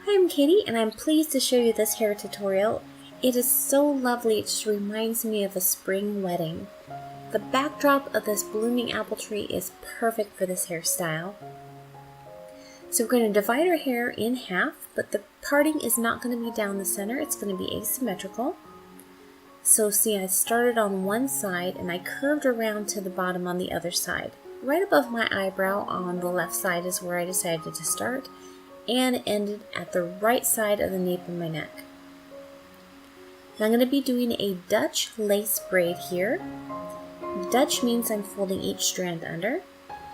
Hi, I'm Katie and I'm pleased to show you this hair tutorial. It is so lovely, it just reminds me of a spring wedding. The backdrop of this blooming apple tree is perfect for this hairstyle. So we're going to divide our hair in half, but the parting is not going to be down the center, it's going to be asymmetrical. So see, I started on one side and I curved around to the bottom on the other side. Right above my eyebrow on the left side is where I decided to start, and ended at the right side of the nape of my neck. Now I'm going to be doing a Dutch lace braid here. Dutch means I'm folding each strand under,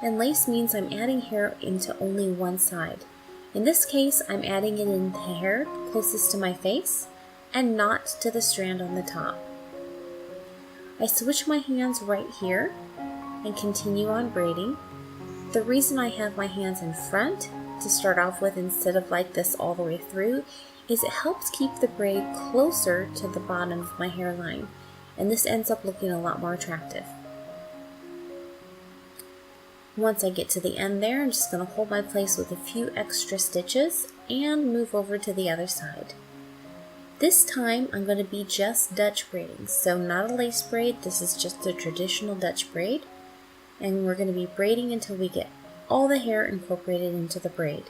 and lace means I'm adding hair into only one side. In this case, I'm adding it in the hair closest to my face and not to the strand on the top. I switch my hands right here and continue on braiding. The reason I have my hands in front to start off with instead of like this all the way through is it helps keep the braid closer to the bottom of my hairline, and this ends up looking a lot more attractive. Once I get to the end there, I'm just going to hold my place with a few extra stitches and move over to the other side. This time I'm going to be just Dutch braiding, so not a lace braid, this is just a traditional Dutch braid, and we're going to be braiding until we get all the hair incorporated into the braid.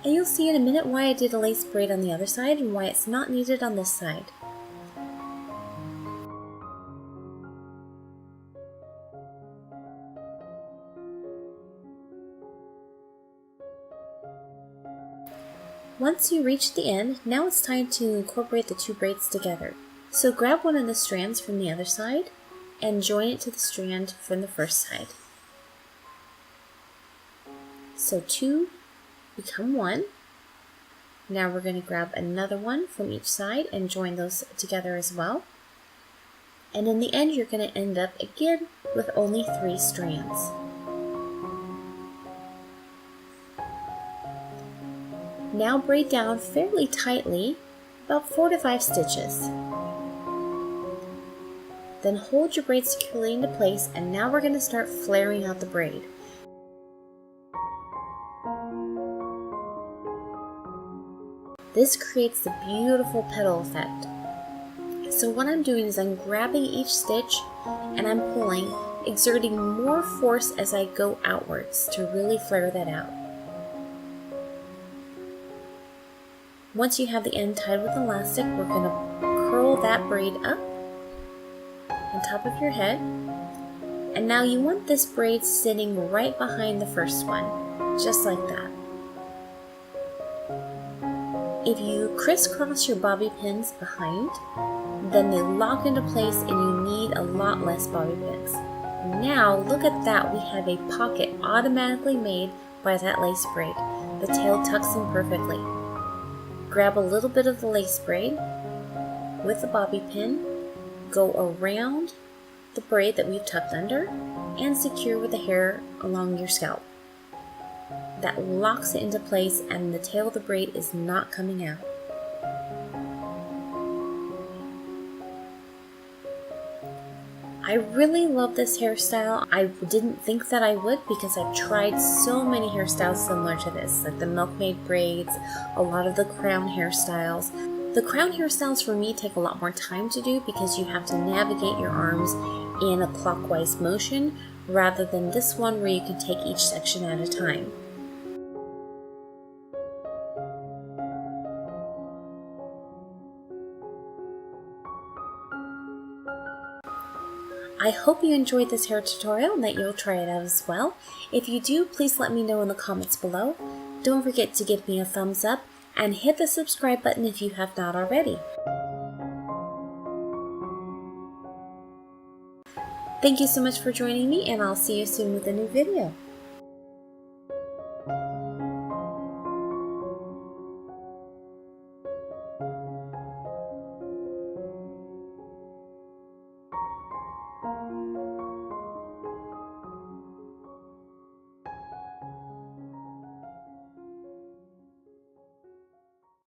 And you'll see in a minute why I did a lace braid on the other side and why it's not needed on this side. Once you reach the end, now it's time to incorporate the two braids together. So grab one of the strands from the other side and join it to the strand from the first side. So two become one. Now we're going to grab another one from each side and join those together as well. And in the end, you're going to end up again with only 3 strands. Now braid down fairly tightly, about 4 to 5 stitches. Then hold your braid securely into place, and now we're going to start flaring out the braid. This creates the beautiful petal effect. So what I'm doing is I'm grabbing each stitch and I'm pulling, exerting more force as I go outwards to really flare that out. Once you have the end tied with elastic, we're going to curl that braid up on top of your head. And now you want this braid sitting right behind the first one, just like that. If you crisscross your bobby pins behind, then they lock into place and you need a lot less bobby pins. Now look at that, we have a pocket automatically made by that lace braid. The tail tucks in perfectly. Grab a little bit of the lace braid with the bobby pin, go around the braid that we've tucked under, and secure with the hair along your scalp. That locks it into place and the tail of the braid is not coming out. I really love this hairstyle. I didn't think that I would because I've tried so many hairstyles similar to this, like the Milk Maid braids, a lot of the crown hairstyles. The crown hairstyles for me take a lot more time to do because you have to navigate your arms in a clockwise motion rather than this one where you can take each section at a time. I hope you enjoyed this hair tutorial and that you'll try it out as well. If you do, please let me know in the comments below. Don't forget to give me a thumbs up and hit the subscribe button if you have not already. Thank you so much for joining me, and I'll see you soon with a new video.